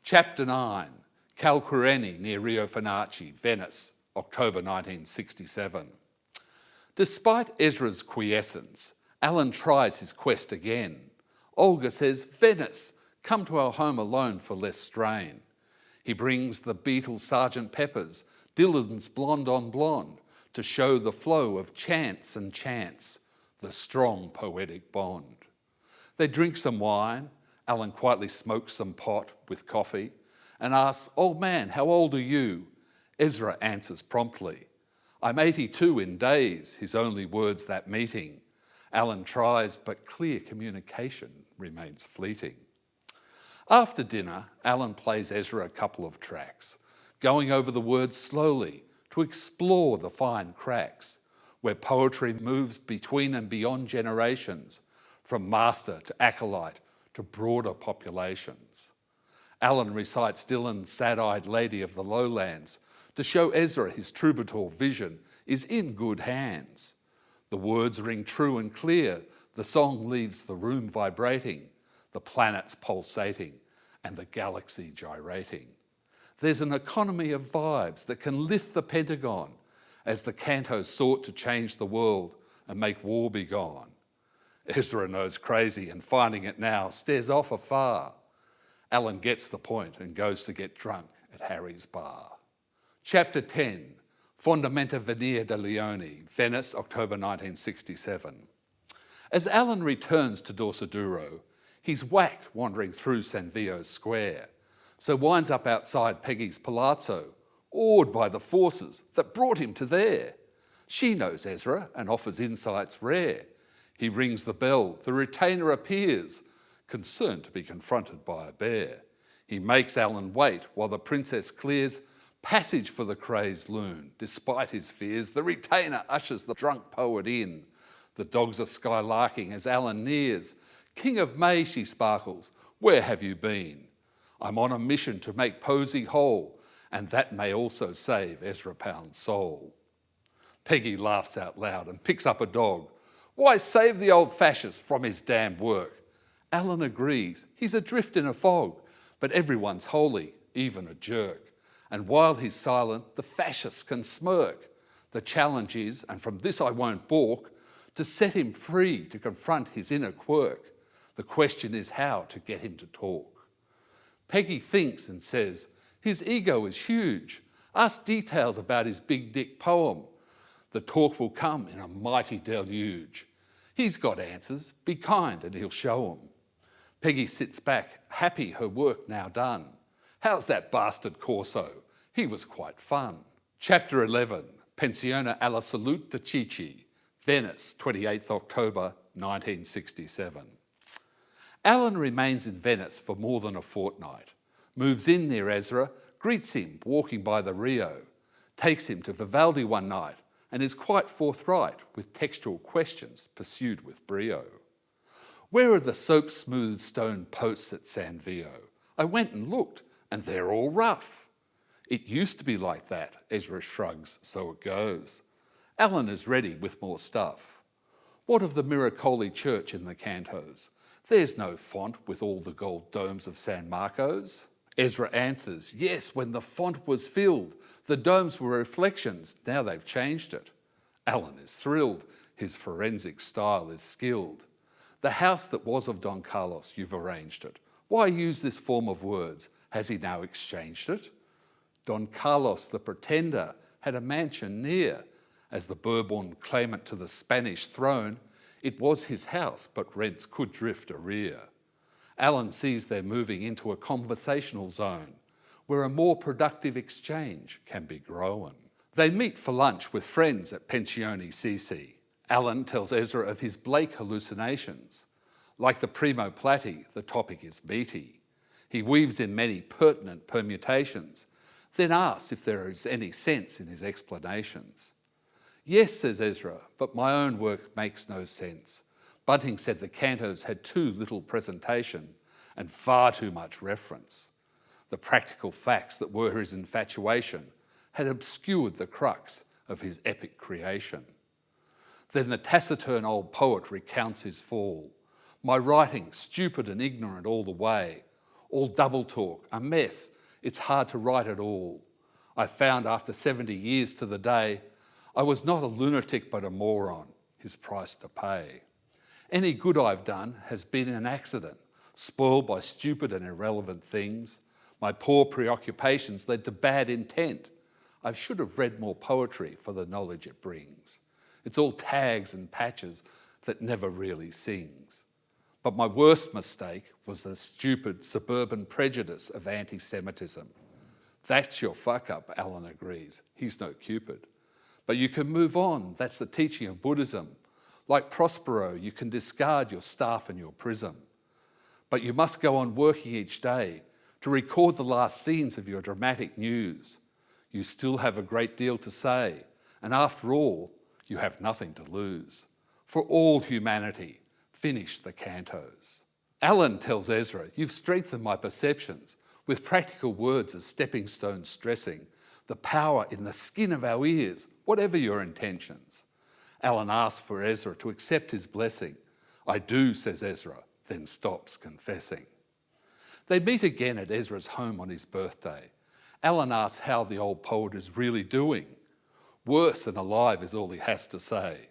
Chapter 9, Calquireni near Rio Fanaci, Venice, October 1967. Despite Ezra's quiescence, Alan tries his quest again. Olga says, "Venice, come to our home alone for less strain." He brings the Beatles' Sgt. Pepper's, Dylan's Blonde on Blonde, to show the flow of chance and chance, the strong poetic bond. They drink some wine. Alan quietly smokes some pot with coffee and asks, "Old man, how old are you?" Ezra answers promptly, "I'm 82 in days," his only words that meeting. Alan tries, but clear communication remains fleeting. After dinner, Alan plays Ezra a couple of tracks, going over the words slowly to explore the fine cracks, where poetry moves between and beyond generations, from master to acolyte to broader populations. Alan recites Dylan's Sad-Eyed Lady of the Lowlands to show Ezra his troubadour vision is in good hands. The words ring true and clear, the song leaves the room vibrating, the planets pulsating and the galaxy gyrating. There's an economy of vibes that can lift the Pentagon as the cantos sought to change the world and make war be gone. Ezra knows crazy and finding it now stares off afar. Alan gets the point and goes to get drunk at Harry's bar. Chapter 10, Fondamenta Venire de Leone, Venice, October 1967. As Alan returns to Dorsoduro, he's whacked wandering through San Vio's square, so winds up outside Peggy's palazzo, awed by the forces that brought him to there. She knows Ezra and offers insights rare. He rings the bell, the retainer appears, concerned to be confronted by a bear. He makes Alan wait while the princess clears passage for the crazed loon. Despite his fears, the retainer ushers the drunk poet in. The dogs are skylarking as Alan nears. "King of May," she sparkles, "where have you been?" "I'm on a mission to make Posey whole, and that may also save Ezra Pound's soul." Peggy laughs out loud and picks up a dog. "Why save the old fascist from his damned work?" Alan agrees, he's adrift in a fog, but everyone's holy, even a jerk. And while he's silent, the fascists can smirk. The challenge is, and from this I won't balk, to set him free to confront his inner quirk. The question is how to get him to talk. Peggy thinks and says, "His ego is huge. Ask details about his big dick poem. The talk will come in a mighty deluge. He's got answers, be kind and he'll show 'em." Peggy sits back, happy her work now done. "How's that bastard Corso? He was quite fun." Chapter 11, Pensione alla Salute de Chichi, Venice, 28th October 1967. Alan remains in Venice for more than a fortnight, moves in near Ezra, greets him walking by the Rio, takes him to Vivaldi one night, and is quite forthright with textual questions pursued with brio. "Where are the soap-smooth stone posts at San Vio? I went and looked, and they're all rough." "It used to be like that," Ezra shrugs, "so it goes." Alan is ready with more stuff. "What of the Miracoli Church in the cantos? There's no font with all the gold domes of San Marcos." Ezra answers, "Yes, when the font was filled, the domes were reflections, now they've changed it." Alan is thrilled, his forensic style is skilled. "The house that was of Don Carlos, you've arranged it. Why use this form of words? Has he now exchanged it?" Don Carlos the Pretender had a mansion near. As the Bourbon claimant to the Spanish throne, it was his house, but rents could drift arrear. Alan sees they're moving into a conversational zone where a more productive exchange can be grown. They meet for lunch with friends at Pensione CC. Alan tells Ezra of his Blake hallucinations. Like the Primo Platti, the topic is meaty. He weaves in many pertinent permutations, then asks if there is any sense in his explanations. "Yes," says Ezra, "but my own work makes no sense. Bunting said the cantos had too little presentation and far too much reference. The practical facts that were his infatuation had obscured the crux of his epic creation." Then the taciturn old poet recounts his fall. "My writing, stupid and ignorant all the way, all double talk, a mess. It's hard to write it all. I found after 70 years to the day, I was not a lunatic but a moron, his price to pay. Any good I've done has been an accident, spoiled by stupid and irrelevant things. My poor preoccupations led to bad intent. I should have read more poetry for the knowledge it brings. It's all tags and patches that never really sings. But my worst mistake was the stupid suburban prejudice of anti-Semitism. That's your fuck up, Alan agrees. He's no Cupid. But you can move on. That's the teaching of Buddhism. Like Prospero, you can discard your staff and your prism. But you must go on working each day to record the last scenes of your dramatic news. You still have a great deal to say, and after all, you have nothing to lose. For all humanity, finish the cantos. Alan tells Ezra, you've strengthened my perceptions with practical words as stepping stones stressing the power in the skin of our ears, whatever your intentions. Alan asks for Ezra to accept his blessing. I do, says Ezra, then stops confessing. They meet again at Ezra's home on his birthday. Alan asks how the old poet is really doing. Worse than alive is all he has to say.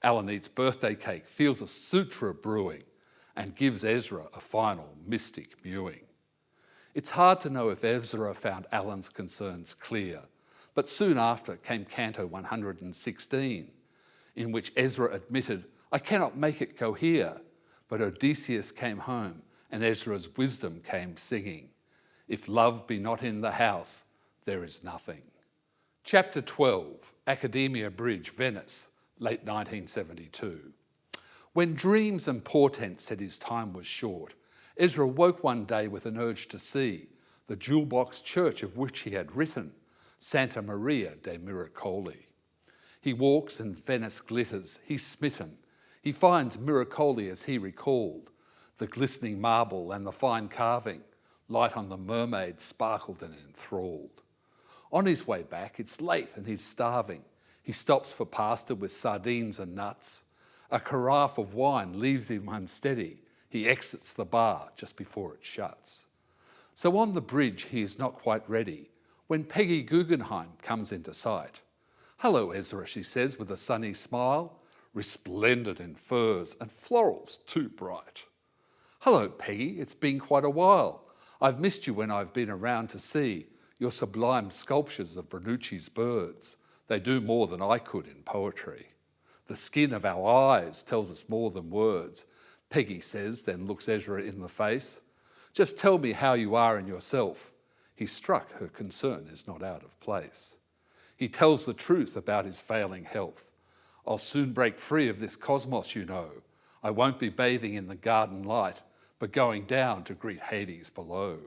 Alan eats birthday cake, feels a sutra brewing, and gives Ezra a final mystic mewing. It's hard to know if Ezra found Alan's concerns clear, but soon after came Canto 116, in which Ezra admitted, I cannot make it cohere, but Odysseus came home and Ezra's wisdom came singing. If love be not in the house, there is nothing. Chapter 12, Academia Bridge, Venice, late 1972. When dreams and portents said his time was short, Ezra woke one day with an urge to see the jewel-box church of which he had written, Santa Maria de Miracoli. He walks and Venice glitters, he's smitten. He finds Miracoli as he recalled, the glistening marble and the fine carving, light on the mermaid sparkled and enthralled. On his way back, it's late and he's starving. He stops for pasta with sardines and nuts. A carafe of wine leaves him unsteady. He exits the bar just before it shuts. So on the bridge, he is not quite ready when Peggy Guggenheim comes into sight. Hello, Ezra, she says with a sunny smile, resplendent in furs and florals too bright. Hello, Peggy, it's been quite a while. I've missed you when I've been around to see your sublime sculptures of Bernucci's birds. They do more than I could in poetry. The skin of our eyes tells us more than words, Peggy says, then looks Ezra in the face. Just tell me how you are in yourself. He's struck her concern is not out of place. He tells the truth about his failing health. I'll soon break free of this cosmos, you know. I won't be bathing in the garden light, but going down to greet Hades below.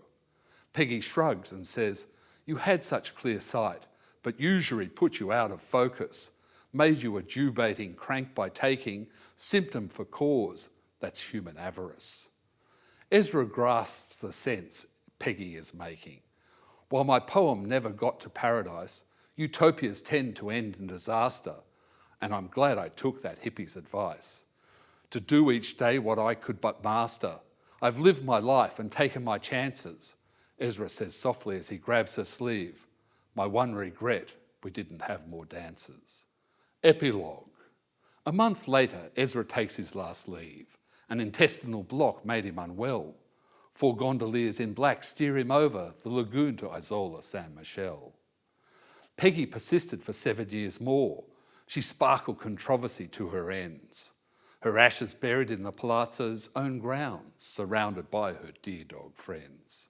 Peggy shrugs and says, you had such clear sight, but usury put you out of focus, made you a Jew-baiting crank by taking symptom for cause, that's human avarice. Ezra grasps the sense Peggy is making. While my poem never got to paradise, utopias tend to end in disaster, and I'm glad I took that hippie's advice. To do each day what I could but master. I've lived my life and taken my chances, Ezra says softly as he grabs her sleeve. My one regret, we didn't have more dances. Epilogue. A month later, Ezra takes his last leave. An intestinal block made him unwell. 4 gondoliers in black steer him over the lagoon to Isola San Michele. Peggy persisted for 7 years more. She sparkled controversy to her ends. Her ashes buried in the palazzo's own grounds, surrounded by her dear dog friends.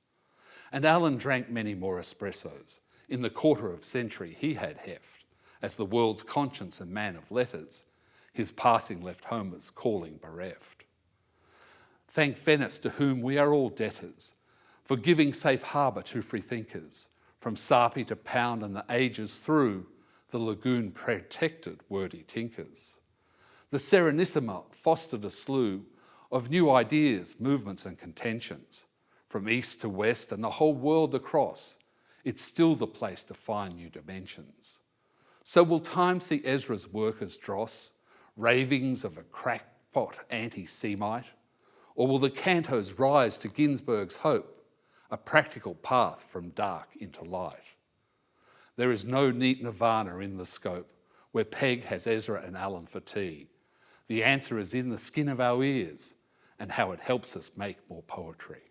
And Alan drank many more espressos. In the quarter of century he had heft. As the world's conscience and man of letters, his passing left Homer's calling bereft. Thank Venice, to whom we are all debtors, for giving safe harbour to free thinkers, from Sarpi to Pound and the ages through, the lagoon protected wordy tinkers. The Serenissima fostered a slew of new ideas, movements and contentions. From east to west and the whole world across, it's still the place to find new dimensions. So will time see Ezra's work as dross, ravings of a crackpot anti-Semite? Or will the cantos rise to Ginsberg's hope, a practical path from dark into light. There is no neat nirvana in the scope where Peg has Ezra and Alan for tea. The answer is in the skin of our ears and how it helps us make more poetry.